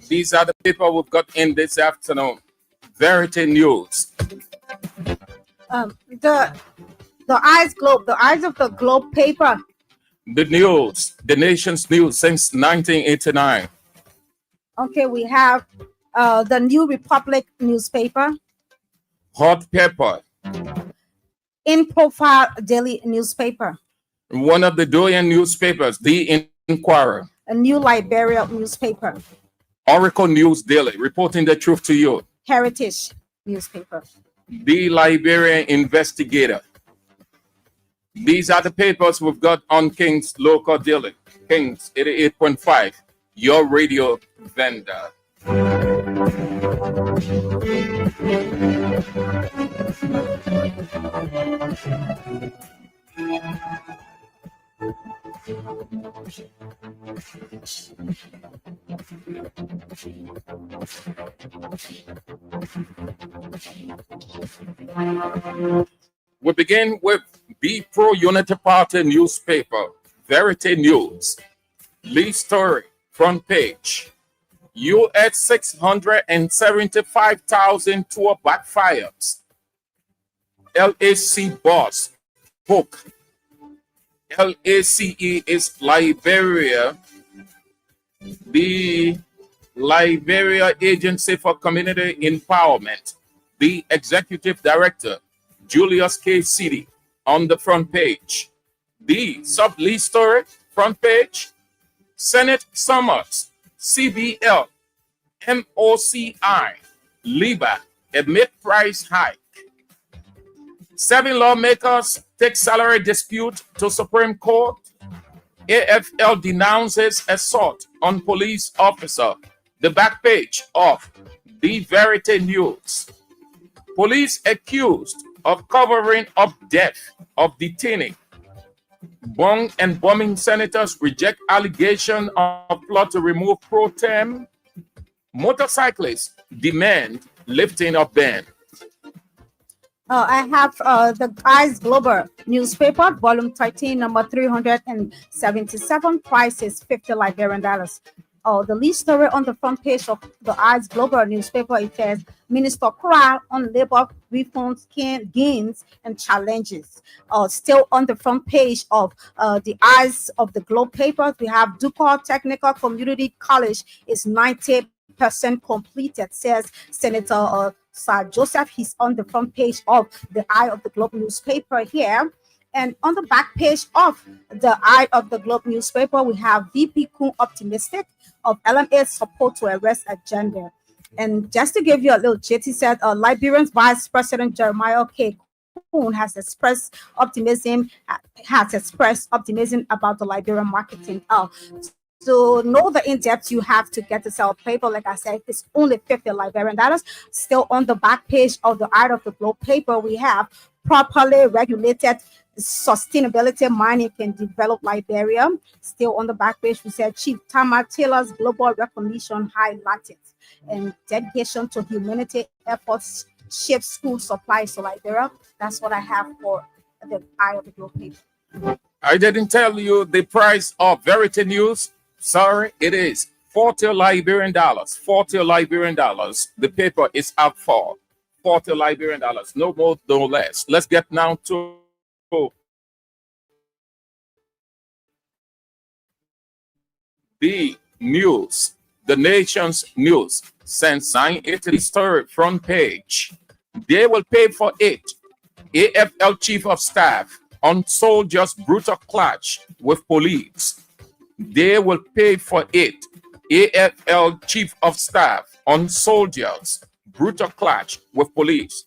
These are the paper we've got in this afternoon. Verity News. The Eyes of the Globe paper. The news, the nation's news since 1989. Okay, we have the New Republic newspaper. Hot Pepper. In Profile Daily newspaper. One of the doyen newspapers, The Inquirer. A New Liberia newspaper. Oracle News Daily, reporting the truth to you. Heritage newspaper. The Liberian Investigator. These are the papers we've got on King's Local Daily. King's 88.5, your radio vendor. We begin with Be Pro Unity Party newspaper, Verity News. Lead story, front page. US 675,000 tour backfires. LAC boss, hook. LACE is Liberia, the Liberia Agency for Community Empowerment. The executive director, Julius K. City, on the front page. The sub-lead story, front page. Senate Summers, CBL, MOCI, LIBA, amid price hike. 7 lawmakers take salary dispute to Supreme Court. AFL denounces assault on police officer. The back page of The Verity News. Police accused of covering up death of detainee. Bong and bombing senators reject allegation of plot to remove pro tem. Motorcyclists demand lifting of ban. I have the Eyes Global newspaper, volume 13, number 377. Price is $50 Liberian. The lead story on the front page of the Eyes Global newspaper, it says Minister cry on labor reforms, gains and challenges. Still on the front page of the Eyes of the Globe paper, we have Ducal Technical Community College is 90% completed, says Senator Sir Joseph. He's on the front page of the Eye of the Globe newspaper here. And on the back page of the Eye of the Globe newspaper, we have VP Kuhn optimistic of LMA's support to arrest agenda. And just to give you a little gist, he said Liberian Vice President Jeremiah K. Kuhn has expressed optimism about the Liberian marketing. To know the in-depth, you have to get the sell paper. Like I said, it's only $50 Liberian. Still on the back page of the Eye of the Globe paper, we have properly regulated sustainability mining can develop Liberia. Still on the back page, we said Chief Tamar Taylor's global recognition highlighted and dedication to humanity efforts shift school supplies to Liberia. That's what I have for the Eye of the Globe paper. I didn't tell you the price of Verity News. Sorry, it is $40 Liberian. $40 Liberian. The paper is up for $40 Liberian. No more, no less. Let's get now to the news, the nation's news. Since 980 story front page, they will pay for it. AFL Chief of Staff on soldiers' brutal clash with police. They will pay for it. AFL Chief of Staff on soldiers' brutal clash with police.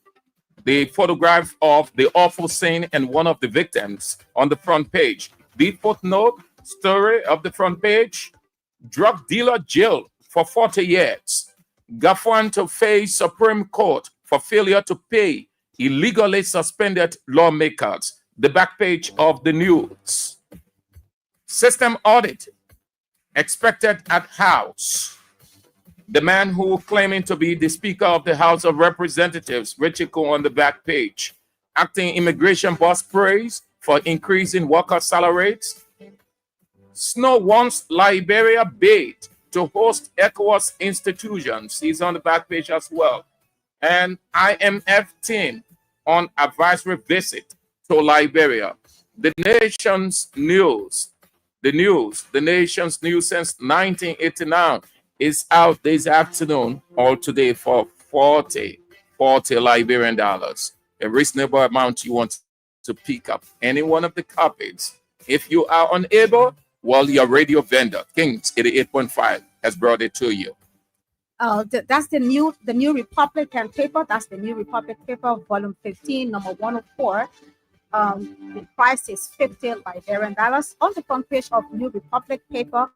The photograph of the awful scene and one of the victims on the front page. The footnote story of the front page. Drug dealer jailed for 40 years. Gafwan to face Supreme Court for failure to pay illegally suspended lawmakers. The back page of the news. System audit expected at House. The man who claiming to be the Speaker of the House of Representatives, Richiko, on the back page. Acting immigration boss praise for increasing worker salaries. Snow wants Liberia bid to host ECOWAS institutions. He's on the back page as well. And IMF team on advisory visit to Liberia. The nation's news, the nation's news since 1989 is out this afternoon or today for 40 Liberian dollars. A reasonable amount you want to pick up any one of the copies. If you are unable, well, your radio vendor, Kings 88.5, has brought it to you. That's the new Republican paper. That's the new Republic paper, volume 15, number 104. The price is 50 Liberian dollars. On the front page of New Republic paper,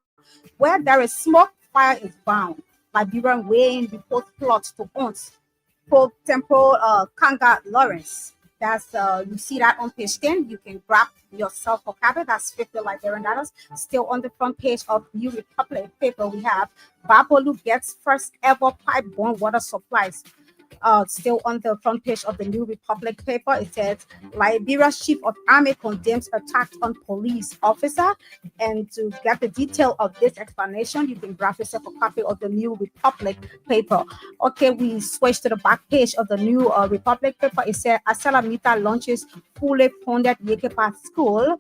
where there is smoke, fire is bound. Liberian weighing report plot to owns. Pro Temple Kanga Lawrence. That's you see that on page 10. You can grab yourself a copy. That's 50 Liberian dollars. Still on the front page of New Republic paper, we have Babolu gets first ever pipe-borne water supplies. Still on the front page of the New Republic paper, it says Liberia's chief of army condemns attack on police officer. And to get the detail of this explanation, you can grab yourself a copy of the New Republic paper. Okay, we switch to the back page of the New Republic paper. It says Asalamita launches fully funded Yekepa school.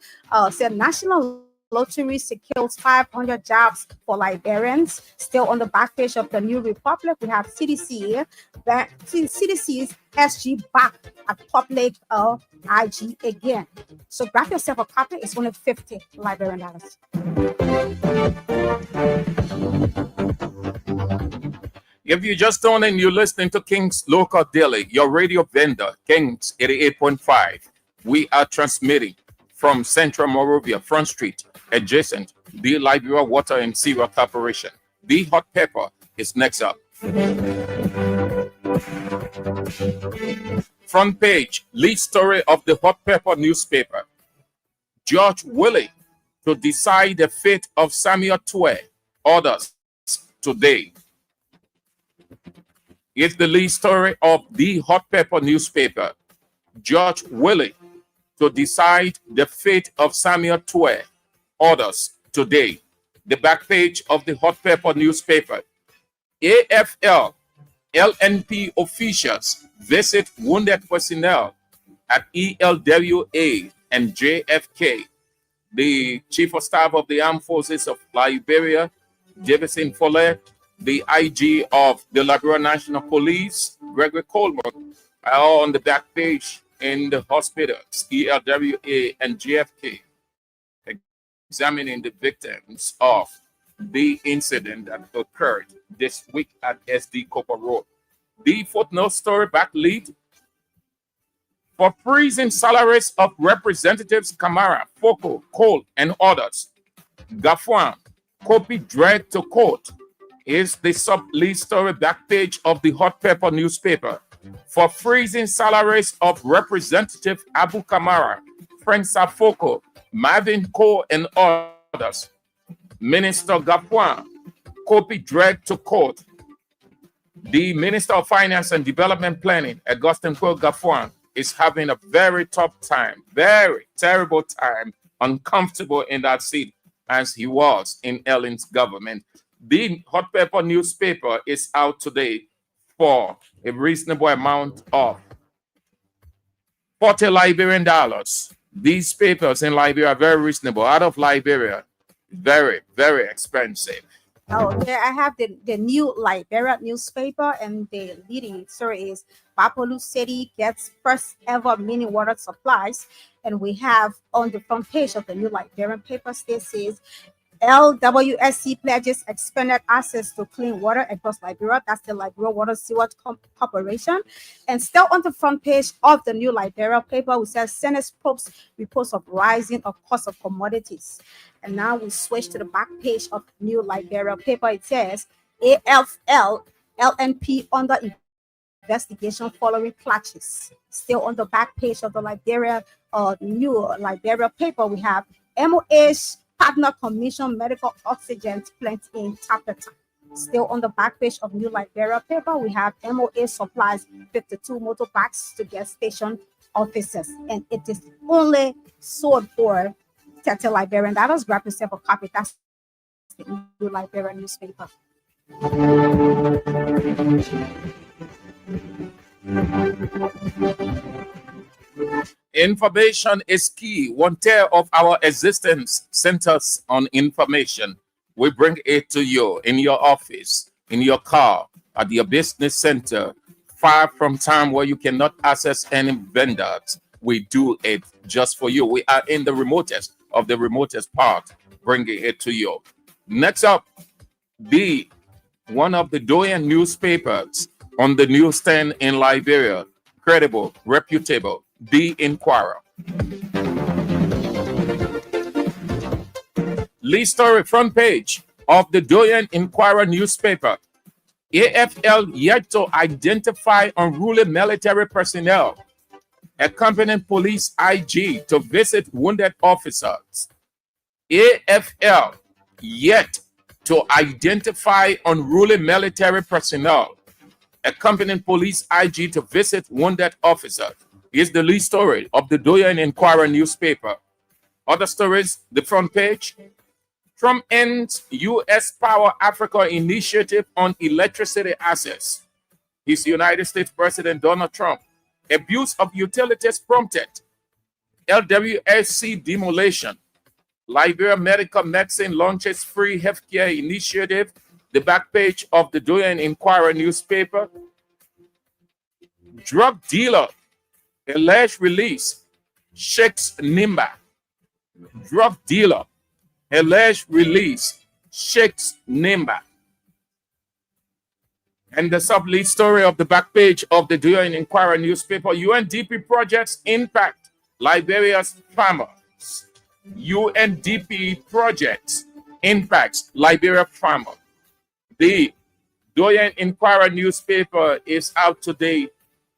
Said national lottery secures 500 jobs for Liberians. Still on the back page of the New Republic, we have CDC's SG back at public IG again. So grab yourself a copy. It's only 50 Liberian dollars. If you just tuned in, you're listening to King's Local Daily, your radio vendor, King's 88.5. We are transmitting from Central Morovia, Front Street, adjacent the Liberia Water and Sewer Corporation. The hot pepper is next up. Front page, lead story of the hot pepper newspaper. Judge Willie to decide the fate of Samuel Twe orders today. It's the lead story of the hot pepper newspaper. Judge Willie to decide the fate of Samuel Twe orders today. The back page of the hot pepper newspaper. AFL LNP officials visit wounded personnel at ELWA and JFK. The Chief of Staff of the Armed Forces of Liberia, Jefferson Follett, the IG of the Liberia National Police, Gregory Coleman, are all on the back page in the hospitals, ELWA and JFK, examining the victims of the incident that occurred this week at SD Copper Road. The footnote story back lead for freezing salaries of Representatives Camara, Foko, Cole, and others. Gafuan, copy dragged to court is the sub-lead story back page of the hot pepper newspaper. For freezing salaries of Representative Abu Kamara, Frank Safoko, Marvin Cole, and others. Minister Gapuan, copy dragged to court. The Minister of Finance and Development Planning, Augustin Cole Gapuan, is having a very tough time, very terrible time, uncomfortable in that seat as he was in Ellen's government. The hot pepper newspaper is out today for a reasonable amount of 40 Liberian dollars. These papers in Liberia are very reasonable. Out of Liberia, very, very expensive. Oh, there I have the new Liberia newspaper, and the leading story is Bapolu City gets first ever mini water supplies. And we have on the front page of the new Liberian paper, this says LWSC pledges expanded access to clean water across Liberia. That's the Liberia Water Sewage Corporation. And still on the front page of the new Liberia paper, we says Senate probes reports of rising of cost of commodities. And now we switch to the back page of new Liberia paper. It says AFL LNP under investigation following clashes. Still on the back page of the Liberia new Liberia paper, we have MOH Partner Commission medical oxygen plant in Tapeta. Still on the back page of New Liberia paper, we have MOA supplies 52 motorbikes to gas station officers, and it is only sold for $30 Liberian dollars. Grab yourself a copy. That's the new Liberian newspaper. Information is key. 1/3 of our existence centers on information. We bring it to you in your office, in your car, at your business center, far from time where you cannot access any vendors. We do it just for you. We are in the remotest of the remotest part, bringing it to you. Next up, one of the doyen newspapers on the newsstand in Liberia, credible, reputable, The Inquirer. Lead story front page of the Doyen Inquirer newspaper. AFL yet to identify unruly military personnel accompanying police IG to visit wounded officers. AFL yet to identify unruly military personnel accompanying police IG to visit wounded officers. Is the lead story of the Doyen Inquirer newspaper. Other stories, the front page. Trump ends U.S. Power Africa initiative on electricity access. His United States President Donald Trump. Abuse of utilities prompted. LWSC demolition. Liberia Medical Medicine launches free healthcare initiative. The back page of the Doyen Inquirer newspaper. Drug dealer alleged release shakes Nimba. Drug dealer alleged release shakes Nimba. And the sub-lead story of the back page of the Doyen Inquirer newspaper. UNDP projects impact Liberia's farmers. UNDP projects impacts Liberia farmers. The Doyen Inquirer newspaper is out today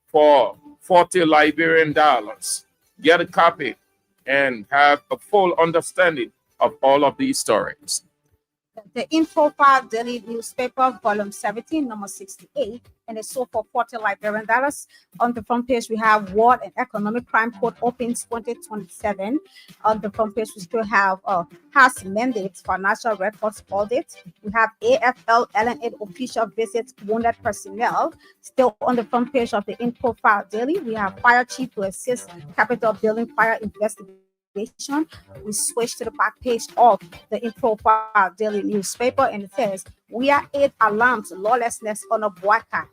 for $40 Liberian dollars. Get a copy and have a full understanding of all of these stories. The In-Profile Daily newspaper, volume 17, number 68, and it's sold for $40 Liberian dollars. On the front page, we have War and Economic Crime Court opens 2027. On the front page, we still have House mandates for national records audit. We have AFL LNA official visits wounded personnel. Still on the front page of the In-Profile Daily, we have Fire Chief to assist Capitol Building fire investigation. We switch to the back page of the In-Profile Daily newspaper, and it says, "We are 8 alarms lawlessness on a Boaca."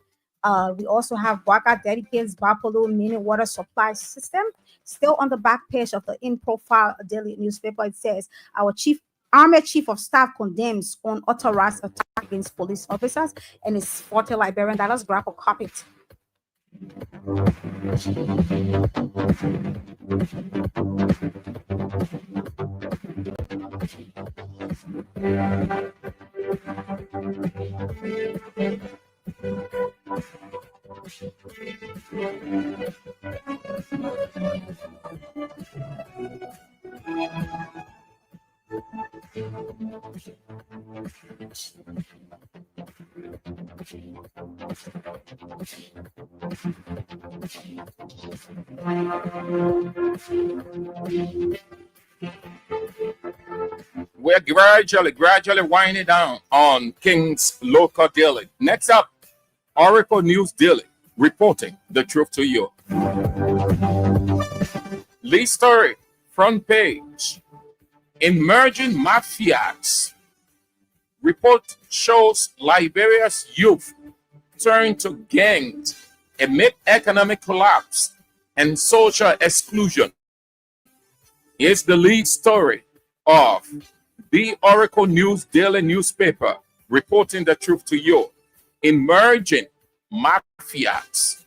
We also have Boaca dedicates Buffalo mini water supply system. Still on the back page of the In-Profile Daily newspaper, it says, "Our Army Chief of Staff condemns unauthorized attack against police officers," and it's $40 Liberian dollars. Grab a copy. We're gradually winding down on King's Local Daily. Next up, Oracle News Daily, reporting the truth to you. Lead story, front page. Emerging mafias. Report shows Liberia's youth turn to gangs amid economic collapse and social exclusion. Is the lead story of the Oracle News Daily newspaper, reporting the truth to you. Emerging mafias.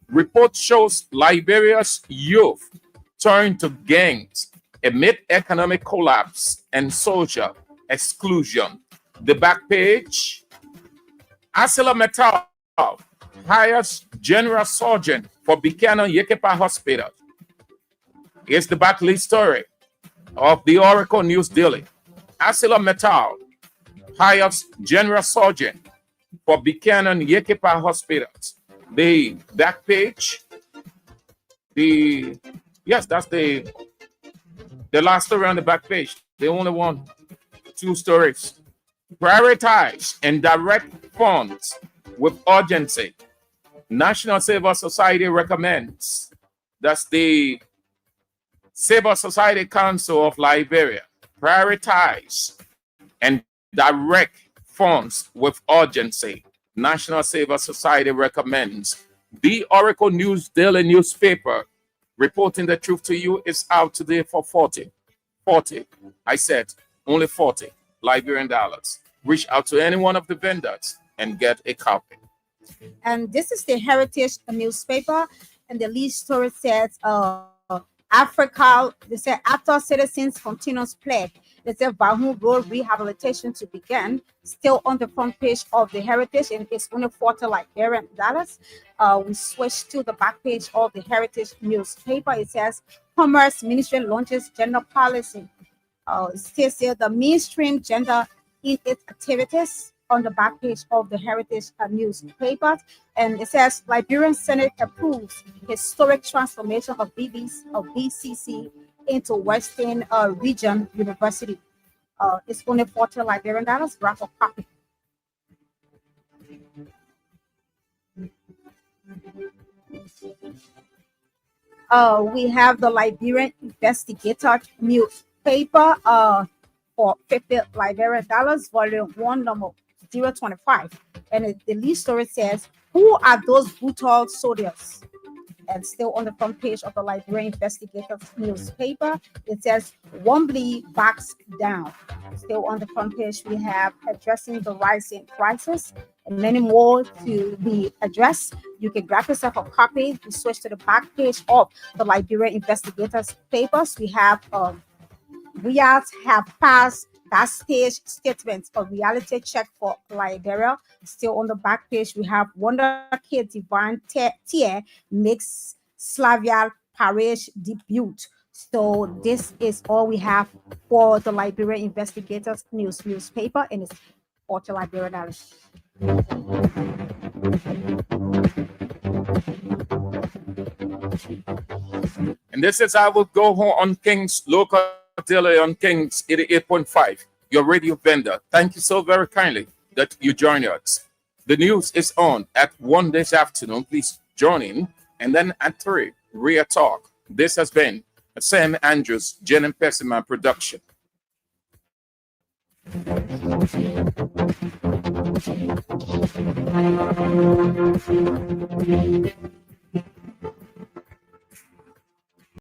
Report shows Liberia's youth turn to gangs amid economic collapse and social exclusion. The back page. ArcelorMittal hires General Surgeon for Buchanan Yekepa Hospital. Here's the back lead story of the Oracle News Daily. ArcelorMittal hires General Surgeon for Buchanan Yekepa Hospitals. The back page. That's the The last story on the back page, they only want 2 stories. Prioritize and direct funds with urgency. National Civil Society recommends. That's the Civil Society Council of Liberia. Prioritize and direct funds with urgency. National Civil Society recommends. The Oracle News Daily newspaper reporting the truth to you is out today for 40. 40. I said only 40 Liberian dollars. Reach out to any one of the vendors and get a copy. And this is the Heritage newspaper, and the lead story says Africa, they say after citizens continuous pledge, they say Bahun Road rehabilitation to begin, still on the front page of the Heritage, and it's only 40 Liberian dollars. We switch to the back page of the Heritage newspaper. It says Commerce Ministry launches gender policy. States here the mainstream gender in its activities on the back page of the Heritage newspaper. And it says Liberian Senate approves historic transformation of BCC into Western Region University. It's only 40 Liberian dollars. Grab a copy. We have the Liberian Investigator newspaper for 50 Liberian dollars, volume 1, number 025. And the lead story says, who are those brutal soldiers? And still on the front page of the Liberian Investigator newspaper, it says Wombly backs down. Still on the front page, we have addressing the rising prices and many more to be addressed. You can grab yourself a copy. We switch to the back page of the Liberian Investigators papers. We have Riyadh have passed that stage statement of reality check for Liberia. Still on the back page, we have Wonder Kid Divine Tier makes Slavia Parish debut. So this is all we have for the Liberian Investigators newspaper, and it's 40 Liberian dollars. And this is I will go home on King's local daily on King's 88.5, your radio vendor. Thank you so very kindly that you join us. The news is on at 1 this afternoon. Please join in. And then at 3, Real Talk. This has been a Sam Andrews, Jen and Pessiman production.